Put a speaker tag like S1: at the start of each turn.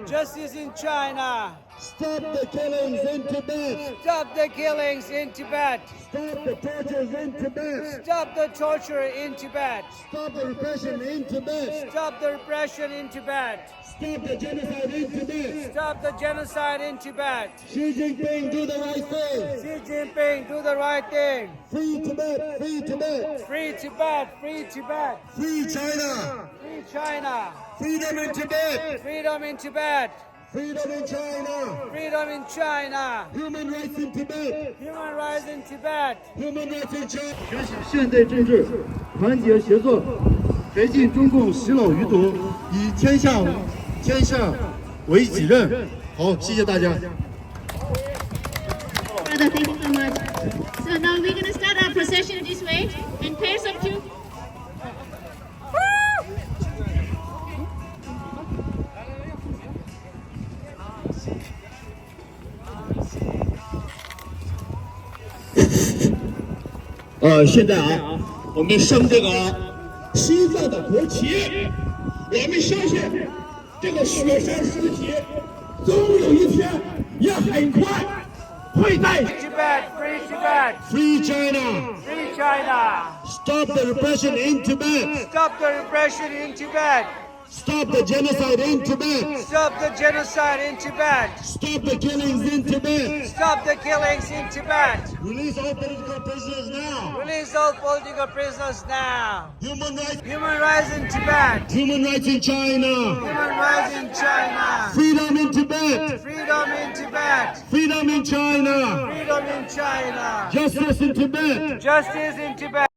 S1: Justice in China.
S2: Stop the killings in Tibet.
S1: Stop the killings in Tibet.
S2: Stop the tortures in Tibet.
S1: Stop the torture in Tibet.
S2: Stop the repression in Tibet.
S1: Stop the repression in Tibet.
S2: Stop the genocide in Tibet.
S1: Stop the genocide in Tibet.
S2: Xi Jinping, do the right thing.
S1: Xi Jinping, do the right thing.
S2: Free Tibet, free Tibet.
S1: Free Tibet, free Tibet.
S2: Free China.
S1: Free China.
S2: Freedom in Tibet.
S1: Freedom in Tibet.
S2: Freedom in China.
S1: Freedom in China.
S2: Human rights in Tibet.
S1: Human rights in Tibet.
S2: Human rights in China.
S3: 学习现代政治，团结协作，推进中共洗脑余毒，以天下为己任。好，谢谢大家。
S4: Brother, thank you so much. So now we're going to start our procession this way in pairs of two.
S2: Woo! 现在啊，我们升这个西藏的国旗，我们相信这个雪山尸体总有一天也很快会在
S1: Tibet, free Tibet.
S2: Free China.
S1: Free China.
S2: Stop the repression in Tibet.
S1: Stop the repression in Tibet.
S2: Stop the genocide in Tibet.
S1: Stop the genocide in Tibet.
S2: Stop the killings in Tibet.
S1: Stop the killings in Tibet.
S2: Release all political prisoners now.
S1: Release all political prisoners now.
S2: Human rights.
S1: Human rights in Tibet.
S2: Human rights in China.
S1: Human rights in China.
S2: Freedom in Tibet.
S1: Freedom in Tibet.
S2: Freedom in China.
S1: Freedom in China.
S2: Justice in Tibet.
S1: Justice in Tibet.